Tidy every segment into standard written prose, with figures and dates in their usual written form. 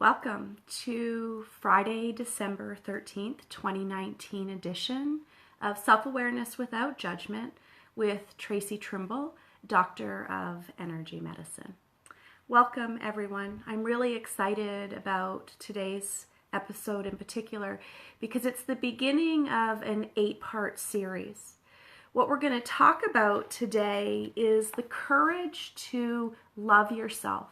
Welcome to Friday, December 13th, 2019 edition of Self-Awareness Without Judgment with Traci Trimble, Doctor of Energy Medicine. Welcome, everyone. I'm really excited about today's episode in particular because it's the beginning of an 8-part series. What we're going to talk about today is the courage to love yourself.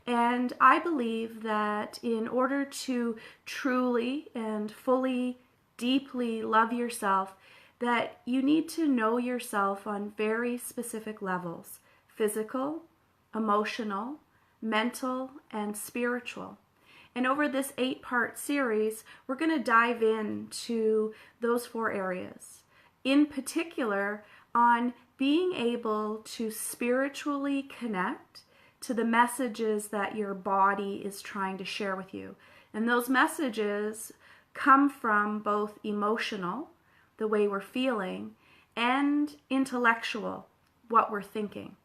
And I believe that in order to truly and fully, deeply love yourself, that you need to know yourself on very specific levels: physical, emotional, mental, and spiritual. And over this 8-part series, we're going to dive into those 4 areas. In particular, on being able to spiritually connect to the messages that your body is trying to share with you. And those messages come from both emotional, the way we're feeling, and intellectual, what we're thinking.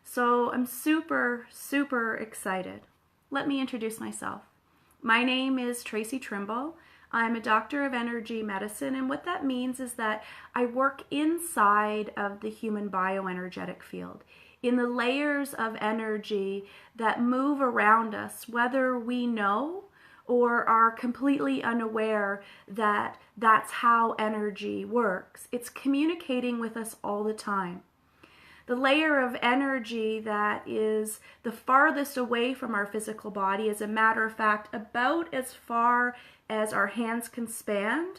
So I'm super, super excited. Let me introduce myself. My name is Traci Trimble. I'm a doctor of energy medicine, and what that means is that I work inside of the human bioenergetic field, in the layers of energy that move around us, whether we know or are completely unaware that that's how energy works. It's communicating with us all the time. The layer of energy that is the farthest away from our physical body, as a matter of fact, about as far as our hands can span,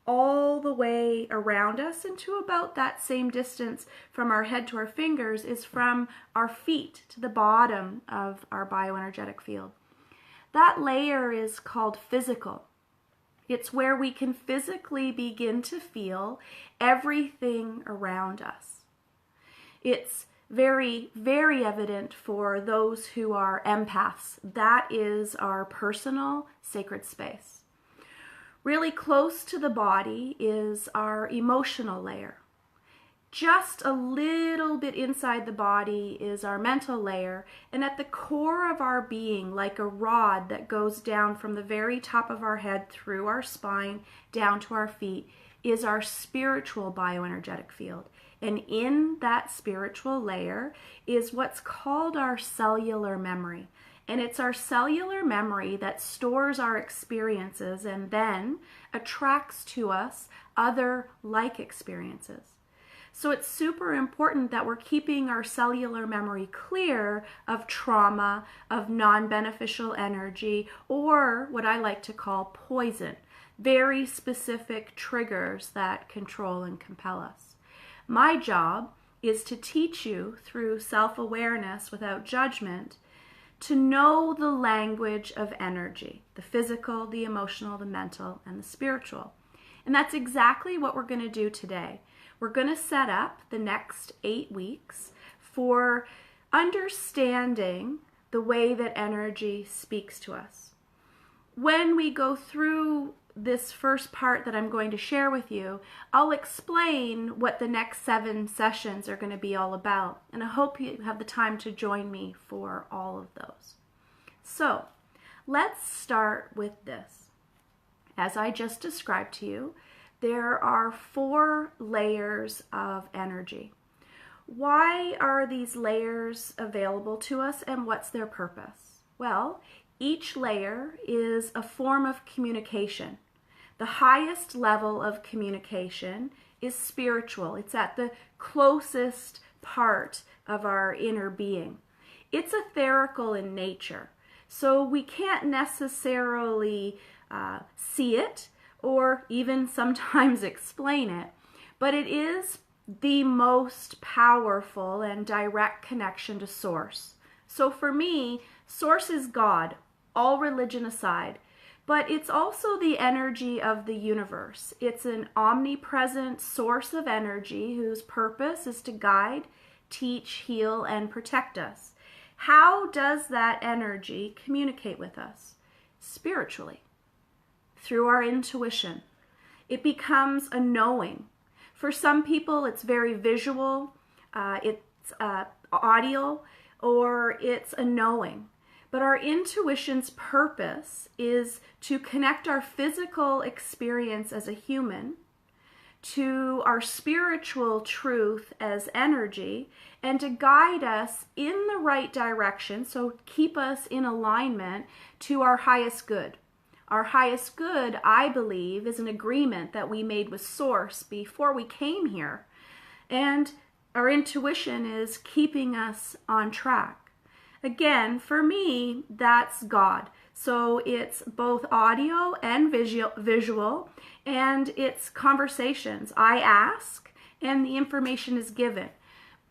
all the way around us, and to about that same distance from our head to our fingers, is from our feet to the bottom of our bioenergetic field. That layer is called physical. It's where we can physically begin to feel everything around us. It's very, very evident for those who are empaths. That is our personal sacred space. Really close to the body is our emotional layer. Just a little bit inside the body is our mental layer, and at the core of our being, like a rod that goes down from the very top of our head through our spine down to our feet, is our spiritual bioenergetic field. And in that spiritual layer is what's called our cellular memory. And it's our cellular memory that stores our experiences and then attracts to us other like experiences. So it's super important that we're keeping our cellular memory clear of trauma, of non-beneficial energy, or what I like to call poison, very specific triggers that control and compel us. My job is to teach you through self-awareness without judgment to know the language of energy, the physical, the emotional, the mental, and the spiritual. And that's exactly what we're going to do today. We're going to set up the next 8 weeks for understanding the way that energy speaks to us. When we go through this first part that I'm going to share with you, I'll explain what the next 7 sessions are going to be all about, and I hope you have the time to join me for all of those. So let's start with this. As I just described to you, there are 4 layers of energy. Why are these layers available to us, and what's their purpose? Well, each layer is a form of communication. The highest level of communication is spiritual. It's at the closest part of our inner being. It's etherical in nature, so we can't necessarily see it or even sometimes explain it, but it is the most powerful and direct connection to Source. So for me, Source is God, all religion aside, but it's also the energy of the universe. It's an omnipresent source of energy whose purpose is to guide, teach, heal, and protect us. How does that energy communicate with us? Spiritually, through our intuition. It becomes a knowing. For some people, it's very visual, it's audio, or it's a knowing. But our intuition's purpose is to connect our physical experience as a human to our spiritual truth as energy, and to guide us in the right direction, so keep us in alignment to our highest good. Our highest good, I believe, is an agreement that we made with Source before we came here. And our intuition is keeping us on track. Again, for me, that's God. So it's both audio and visual, and it's conversations. I ask, and the information is given.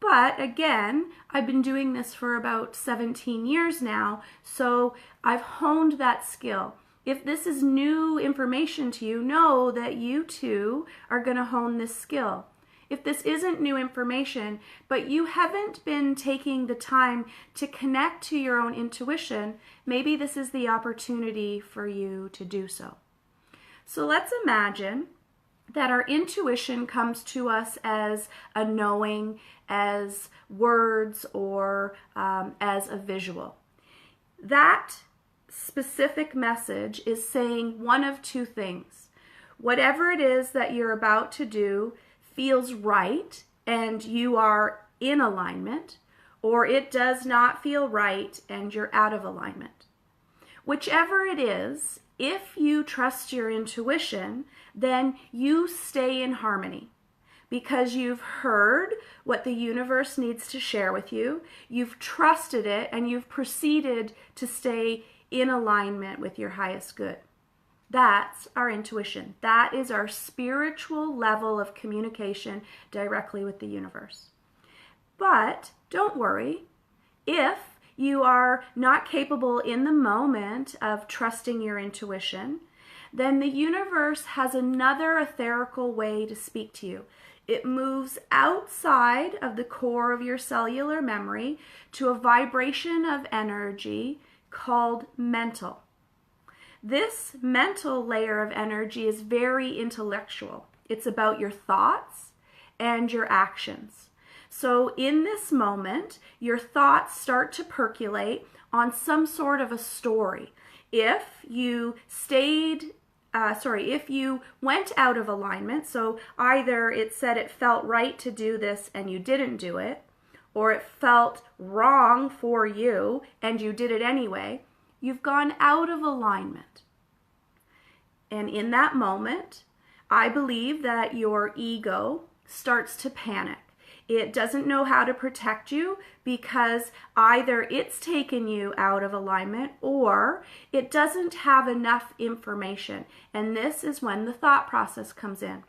But again, I've been doing this for about 17 years now, so I've honed that skill. If this is new information to you, know that you too are going to hone this skill. If this isn't new information, but you haven't been taking the time to connect to your own intuition, maybe this is the opportunity for you to do so. So let's imagine that our intuition comes to us as a knowing, as words, or as a visual. That specific message is saying one of two things. Whatever it is that you're about to do feels right and you are in alignment, or it does not feel right and you're out of alignment. Whichever it is, if you trust your intuition, then you stay in harmony because you've heard what the universe needs to share with you, you've trusted it, and you've proceeded to stay in alignment with your highest good. That's our intuition. That is our spiritual level of communication directly with the universe. But don't worry, if you are not capable in the moment of trusting your intuition, then the universe has another etherical way to speak to you. It moves outside of the core of your cellular memory to a vibration of energy called mental. This mental layer of energy is very intellectual. It's about your thoughts and your actions. So in this moment, your thoughts start to percolate on some sort of a story. If you if you went out of alignment, so either it said it felt right to do this and you didn't do it, or it felt wrong for you and you did it anyway, you've gone out of alignment. And in that moment, I believe that your ego starts to panic. It doesn't know how to protect you because either it's taken you out of alignment or it doesn't have enough information. And this is when the thought process comes in.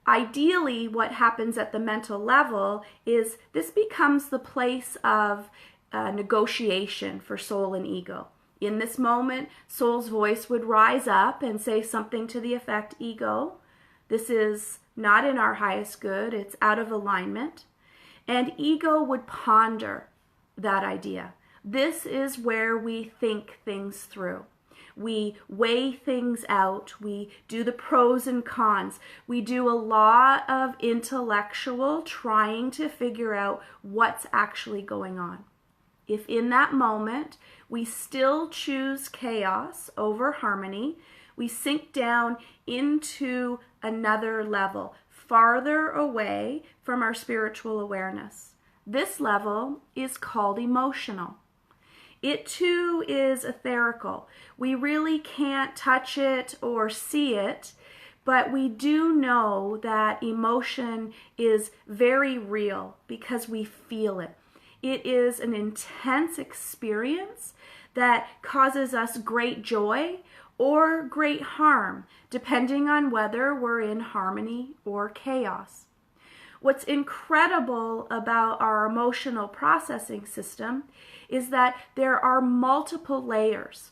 Ideally, what happens at the mental level is this becomes the place of negotiation for soul and ego. In this moment, soul's voice would rise up and say something to the effect, ego, this is not in our highest good, it's out of alignment. And ego would ponder that idea. This is where we think things through. We weigh things out. We do the pros and cons. We do a lot of intellectual trying to figure out what's actually going on. If in that moment we still choose chaos over harmony, we sink down into another level, farther away from our spiritual awareness. This level is called emotional. It too is etherical. We really can't touch it or see it, but we do know that emotion is very real because we feel it. It is an intense experience that causes us great joy or great harm, depending on whether we're in harmony or chaos. What's incredible about our emotional processing system is that there are multiple layers.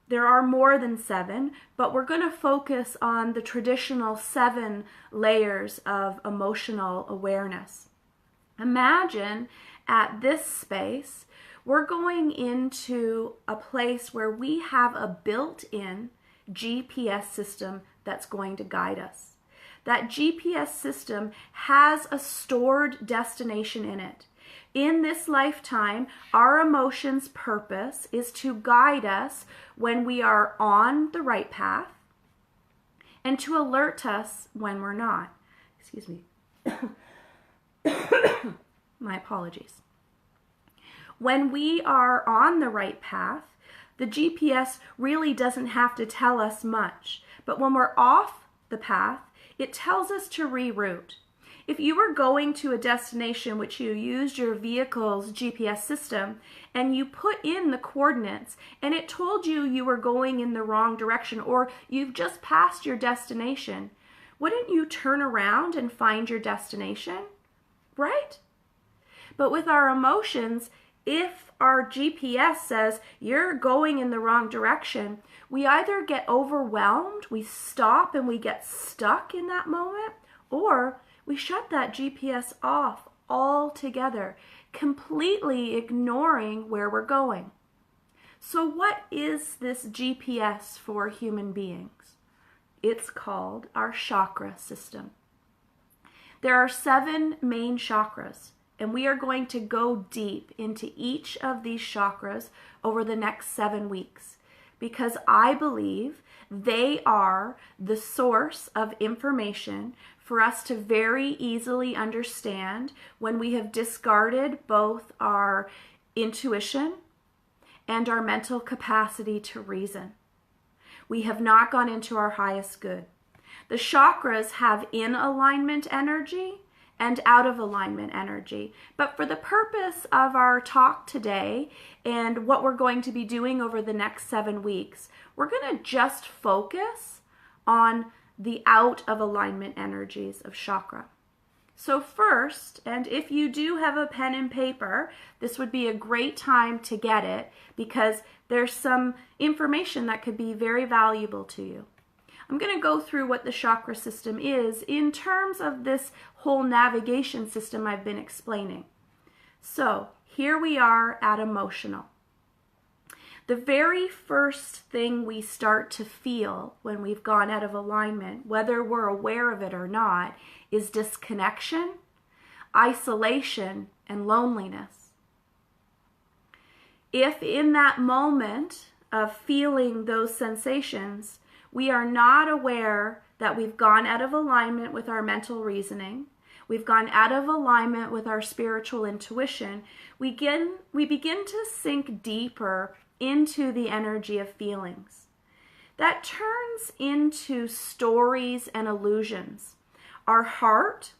There are more than 7, but we're going to focus on the traditional 7 layers of emotional awareness. Imagine at this space, we're going into a place where we have a built-in GPS system that's going to guide us. That GPS system has a stored destination in it. In this lifetime, our emotions' purpose is to guide us when we are on the right path and to alert us when we're not. Excuse me. My apologies. When we are on the right path, the GPS really doesn't have to tell us much. But when we're off the path, it tells us to reroute. If you were going to a destination which you used your vehicle's GPS system and you put in the coordinates and it told you you were going in the wrong direction or you've just passed your destination, wouldn't you turn around and find your destination? Right? But with our emotions, if our GPS says you're going in the wrong direction, we either get overwhelmed, we stop and we get stuck in that moment, or we shut that GPS off altogether, completely ignoring where we're going. So what is this GPS for human beings? It's called our chakra system. There are 7 main chakras, and we are going to go deep into each of these chakras over the next 7 weeks because I believe they are the source of information for us to very easily understand when we have discarded both our intuition and our mental capacity to reason. We have not gone into our highest good. The chakras have in alignment energy and out of alignment energy. But for the purpose of our talk today and what we're going to be doing over the next 7 weeks, we're going to just focus on the out of alignment energies of chakra. So first, and if you do have a pen and paper, this would be a great time to get it because there's some information that could be very valuable to you. I'm going to go through what the chakra system is in terms of this whole navigation system I've been explaining. So here we are at emotional. The very first thing we start to feel when we've gone out of alignment, whether we're aware of it or not, is disconnection, isolation, and loneliness. If in that moment of feeling those sensations, we are not aware that we've gone out of alignment with our mental reasoning, we've gone out of alignment with our spiritual intuition, we begin to sink deeper into the energy of feelings. That turns into stories and illusions. Our heart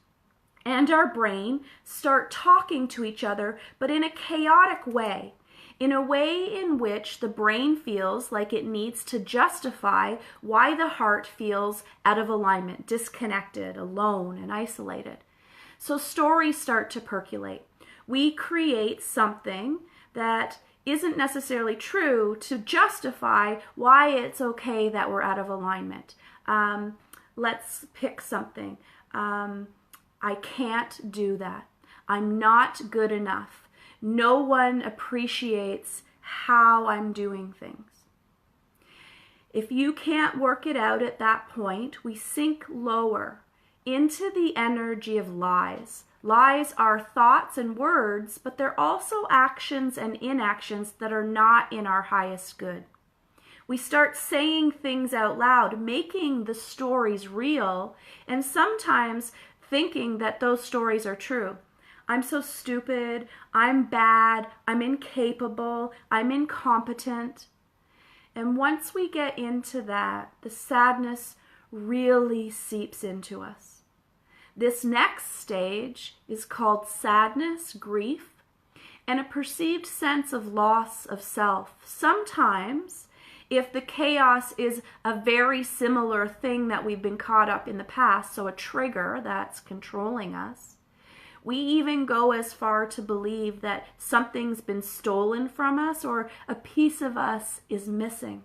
and our brain start talking to each other, but in a chaotic way. In a way in which the brain feels like it needs to justify why the heart feels out of alignment, disconnected, alone, and isolated. So stories start to percolate. We create something that isn't necessarily true to justify why it's okay that we're out of alignment. Let's pick something. I can't do that. I'm not good enough. No one appreciates how I'm doing things. If you can't work it out at that point, we sink lower into the energy of lies. Lies are thoughts and words, but they're also actions and inactions that are not in our highest good. We start saying things out loud, making the stories real, and sometimes thinking that those stories are true. I'm so stupid, I'm bad, I'm incapable, I'm incompetent. And once we get into that, the sadness really seeps into us. This next stage is called sadness, grief, and a perceived sense of loss of self. Sometimes, if the chaos is a very similar thing that we've been caught up in the past, so a trigger that's controlling us, we even go as far to believe that something's been stolen from us or a piece of us is missing.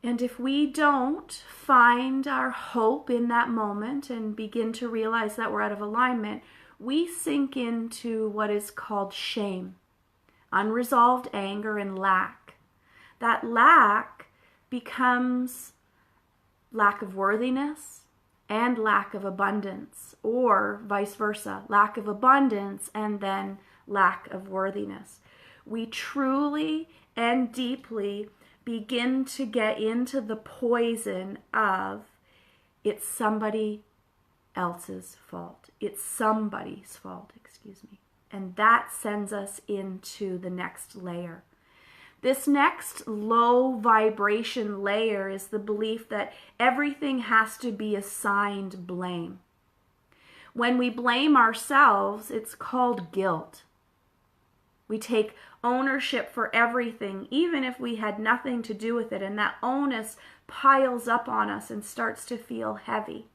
And if we don't find our hope in that moment and begin to realize that we're out of alignment, we sink into what is called shame, unresolved anger, and lack. That lack becomes lack of worthiness, and lack of abundance, or vice versa, lack of abundance and then lack of worthiness. We truly and deeply begin to get into the poison of it's somebody else's fault. It's somebody's fault, And that sends us into the next layer. This next low vibration layer is the belief that everything has to be assigned blame. When we blame ourselves, it's called guilt. We take ownership for everything, even if we had nothing to do with it, and that onus piles up on us and starts to feel heavy.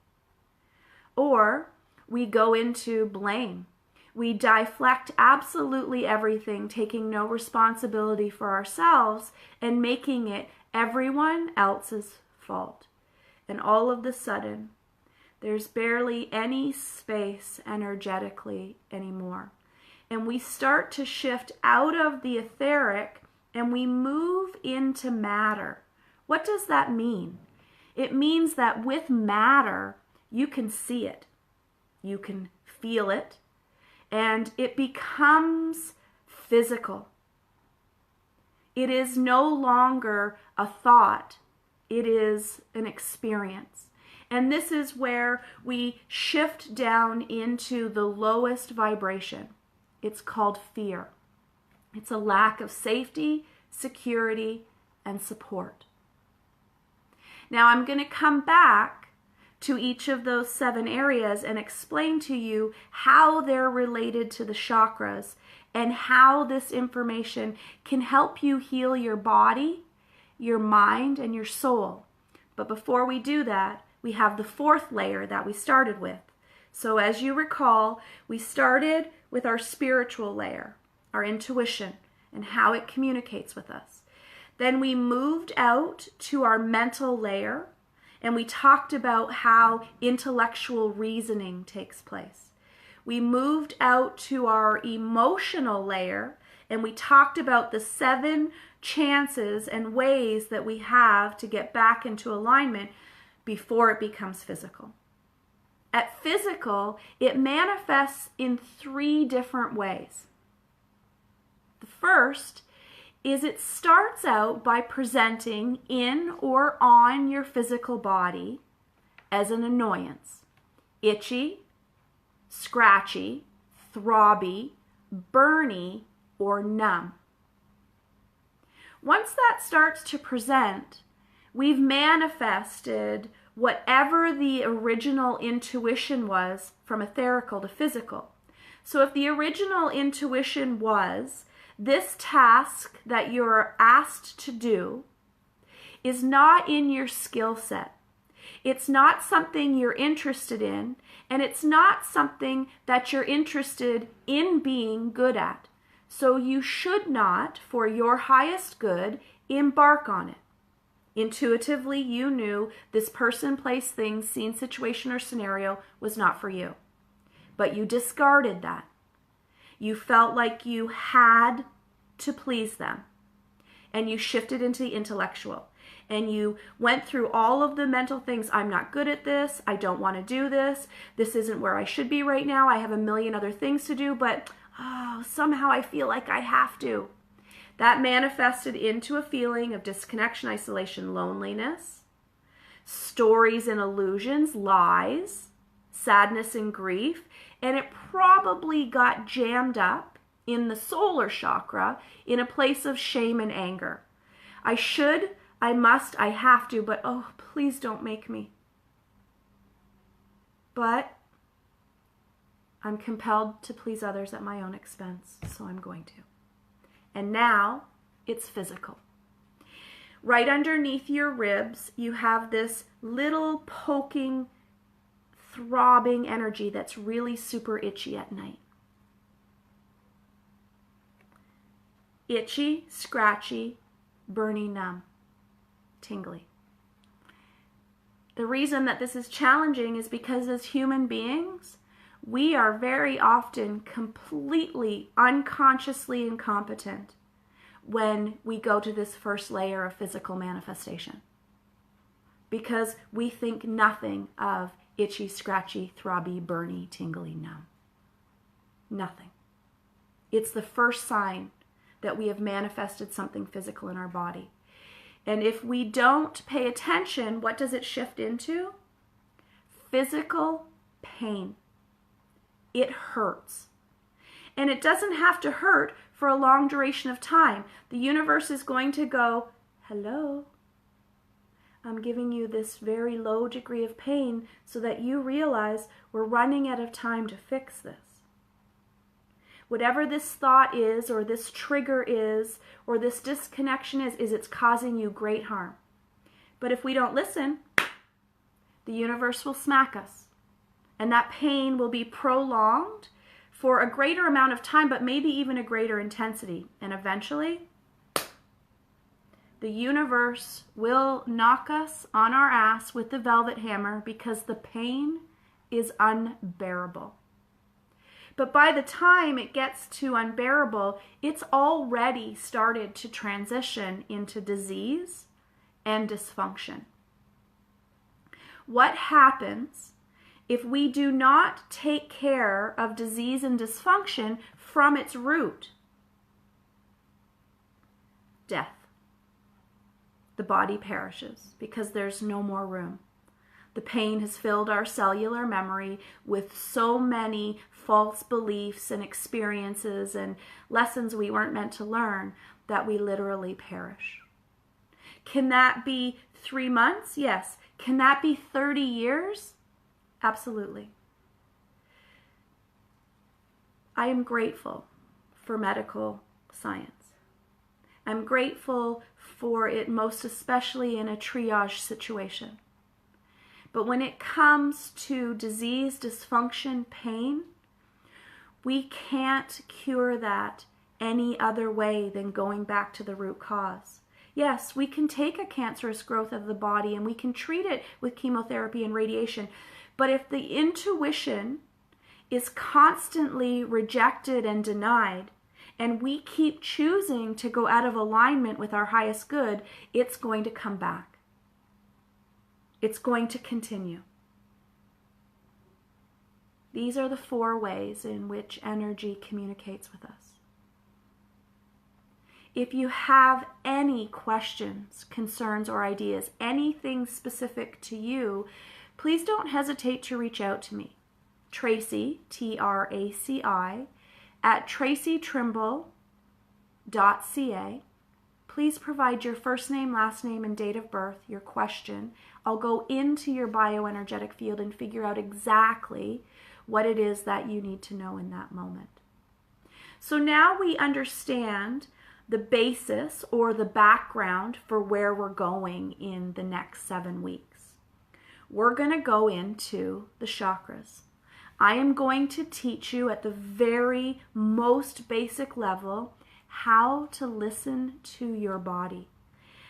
Or we go into blame. We deflect absolutely everything, taking no responsibility for ourselves and making it everyone else's fault. And all of a sudden, there's barely any space energetically anymore. And we start to shift out of the etheric and we move into matter. What does that mean? It means that with matter, you can see it, you can feel it, and it becomes physical. It is no longer a thought, it is an experience. And this is where we shift down into the lowest vibration. It's called fear. It's a lack of safety, security, and support. Now I'm going to come back to each of those 7 areas and explain to you how they're related to the chakras and how this information can help you heal your body, your mind, and your soul. But before we do that, we have the 4th layer that we started with. So as you recall, we started with our spiritual layer, our intuition, and how it communicates with us. Then we moved out to our mental layer, and we talked about how intellectual reasoning takes place. We moved out to our emotional layer, and we talked about the 7 chances and ways that we have to get back into alignment before it becomes physical. At physical, it manifests in 3 different ways. The first is it starts out by presenting in or on your physical body as an annoyance. Itchy, scratchy, throbby, burny, or numb. Once that starts to present, we've manifested whatever the original intuition was from etherical to physical. So if the original intuition was this task that you're asked to do is not in your skill set. It's not something you're interested in, and it's not something that you're interested in being good at. So you should not, for your highest good, embark on it. Intuitively, you knew this person, place, thing, scene, situation, or scenario was not for you. But you discarded that. You felt like you had to please them. And you shifted into the intellectual. And you went through all of the mental things. I'm not good at this. I don't want to do this. This isn't where I should be right now. I have a million other things to do, but somehow I feel like I have to. That manifested into a feeling of disconnection, isolation, loneliness, stories and illusions, lies, sadness and grief, and it probably got jammed up in the solar chakra in a place of shame and anger. I should, I must, I have to, but oh, please don't make me. But I'm compelled to please others at my own expense, so I'm going to. And now it's physical. Right underneath your ribs, you have this little poking, throbbing energy that's really super itchy at night. Itchy, scratchy, burny, numb, tingly. The reason that this is challenging is because as human beings, we are very often completely unconsciously incompetent when we go to this first layer of physical manifestation. Because we think nothing of itchy, scratchy, throbby, burny, tingly, numb. Nothing. It's the first sign that we have manifested something physical in our body. And if we don't pay attention, what does it shift into? Physical pain. It hurts. And it doesn't have to hurt for a long duration of time. The universe is going to go, hello, I'm giving you this very low degree of pain so that you realize we're running out of time to fix this. Whatever this thought is, or this trigger is, or this disconnection is it's causing you great harm. But if we don't listen, the universe will smack us. And that pain will be prolonged for a greater amount of time, but maybe even a greater intensity. And eventually, the universe will knock us on our ass with the velvet hammer because the pain is unbearable. But by the time it gets to unbearable, it's already started to transition into disease and dysfunction. What happens if we do not take care of disease and dysfunction from its root? Death. The body perishes because there's no more room. The pain has filled our cellular memory with so many false beliefs and experiences and lessons we weren't meant to learn that we literally perish. Can that be 3 months? Yes. Can that be 30 years? Absolutely. I am grateful for medical science. I'm grateful for it most especially in a triage situation. But when it comes to disease, dysfunction, pain, we can't cure that any other way than going back to the root cause. Yes, we can take a cancerous growth of the body and we can treat it with chemotherapy and radiation. But if the intuition is constantly rejected and denied, and we keep choosing to go out of alignment with our highest good, it's going to come back. It's going to continue. These are the 4 ways in which energy communicates with us. If you have any questions, concerns, or ideas, anything specific to you, please don't hesitate to reach out to me. Traci, Traci, at tracitrimble.ca. Please provide your first name, last name, and date of birth, your question. I'll go into your bioenergetic field and figure out exactly what it is that you need to know in that moment. So now we understand the basis or the background for where we're going in the next 7 weeks. We're going to go into the chakras. I am going to teach you at the very most basic level how to listen to your body,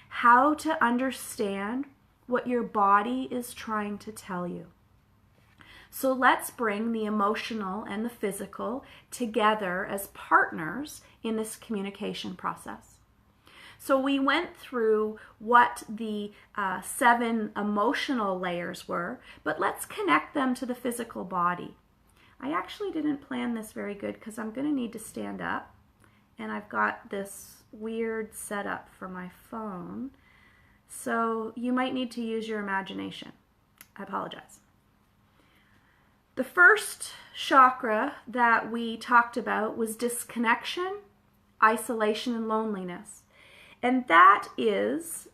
how to understand what your body is trying to tell you. So let's bring the emotional and the physical together as partners in this communication process. So we went through what the 7 emotional layers were, but let's connect them to the physical body. I actually didn't plan this very good because I'm going to need to stand up, and I've got this weird setup for my phone, so you might need to use your imagination. I apologize. The first chakra that we talked about was disconnection, isolation, and loneliness. And that is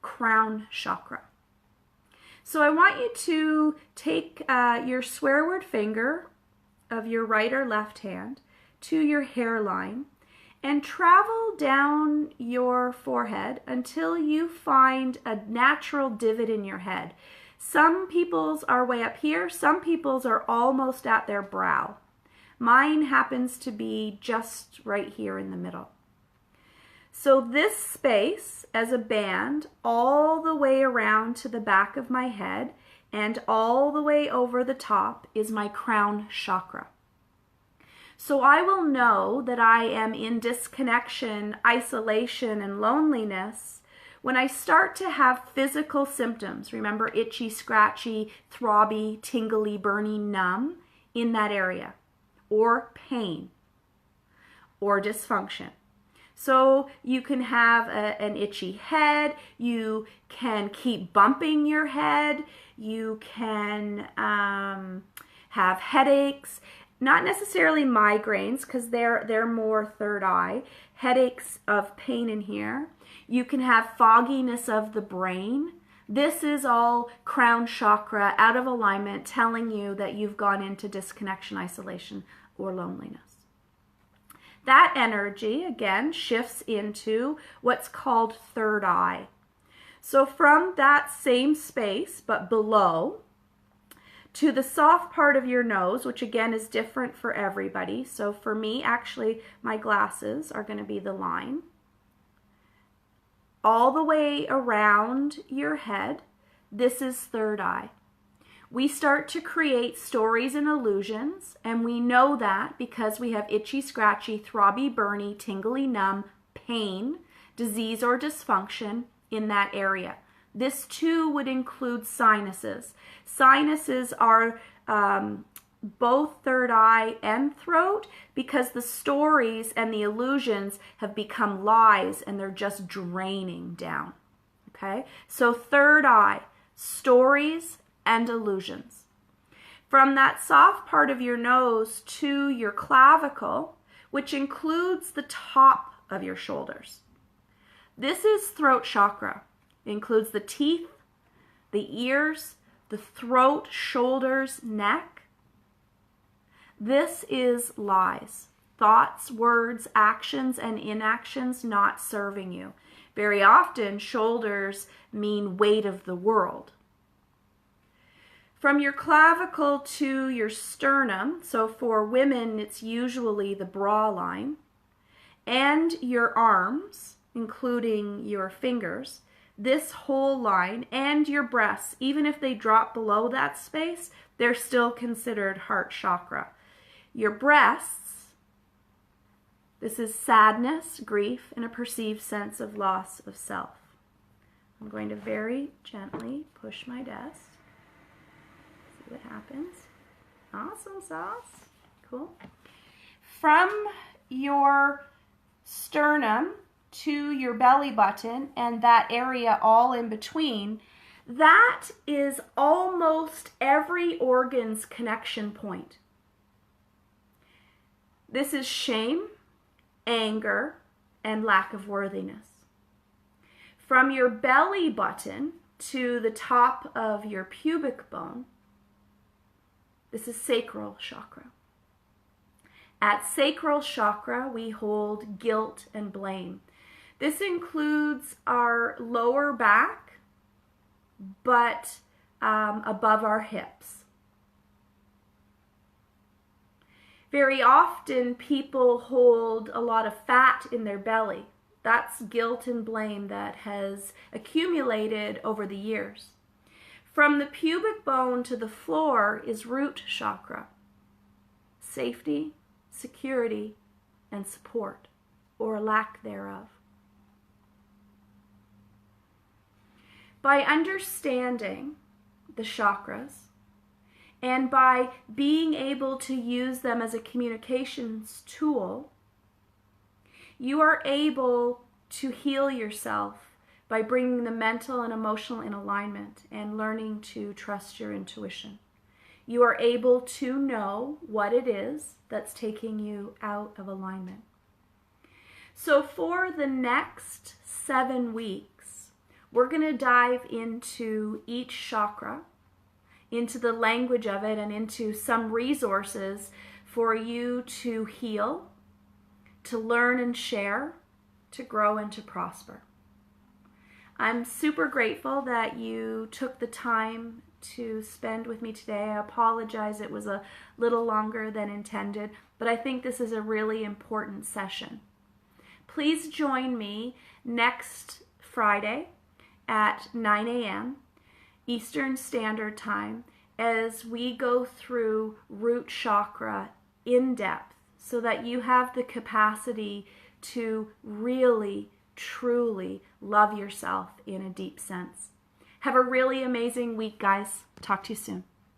crown chakra. So I want you to take your swear word finger of your right or left hand to your hairline and travel down your forehead until you find a natural divot in your head. Some people's are way up here, some people's are almost at their brow. Mine happens to be just right here in the middle. So this space as a band all the way around to the back of my head and all the way over the top is my crown chakra. So I will know that I am in disconnection, isolation, and loneliness When I start to have physical symptoms, remember itchy, scratchy, throbby, tingly, burny, numb in that area, or pain, or dysfunction. So you can have an itchy head, you can keep bumping your head, you can have headaches, not necessarily migraines because they're more third eye, headaches of pain in here. You can have fogginess of the brain. This is all crown chakra out of alignment, telling you that you've gone into disconnection, isolation, or loneliness. That energy, again, shifts into what's called third eye. So from that same space, but below, to the soft part of your nose, which again is different for everybody. So for me, actually, my glasses are going to be the line. All the way around your head, this is third eye. We start to create stories and illusions, and we know that because we have itchy, scratchy, throbby, burny, tingly, numb, pain, disease, or dysfunction in that area. This too would include sinuses. Sinuses are both third eye and throat because the stories and the illusions have become lies and they're just draining down. Okay? So third eye, stories and illusions. From that soft part of your nose to your clavicle, which includes the top of your shoulders. This is throat chakra. It includes the teeth, the ears, the throat, shoulders, neck. This is lies, thoughts, words, actions, and inactions not serving you. Very often, shoulders mean weight of the world. From your clavicle to your sternum, so for women, it's usually the bra line, and your arms, including your fingers, this whole line, and your breasts, even if they drop below that space, they're still considered heart chakra. Your breasts, this is sadness, grief, and a perceived sense of loss of self. I'm going to very gently push my desk. See what happens. Awesome sauce. Cool. From your sternum to your belly button and that area all in between, that is almost every organ's connection point. This is shame, anger, and lack of worthiness. From your belly button to the top of your pubic bone, this is sacral chakra. At sacral chakra, we hold guilt and blame. This includes our lower back, but above our hips. Very often, people hold a lot of fat in their belly. That's guilt and blame that has accumulated over the years. From the pubic bone to the floor is root chakra. Safety, security, and support, or lack thereof. By understanding the chakras and by being able to use them as a communications tool, you are able to heal yourself by bringing the mental and emotional in alignment and learning to trust your intuition. You are able to know what it is that's taking you out of alignment. So for the next 7 weeks, we're going to dive into each chakra, into the language of it, and into some resources for you to heal, to learn and share, to grow and to prosper. I'm super grateful that you took the time to spend with me today. I apologize it was a little longer than intended, but I think this is a really important session. Please join me next Friday at 9 a.m. Eastern Standard Time as we go through root chakra in depth so that you have the capacity to really truly love yourself in a deep sense. Have a really amazing week, guys. Talk to you soon.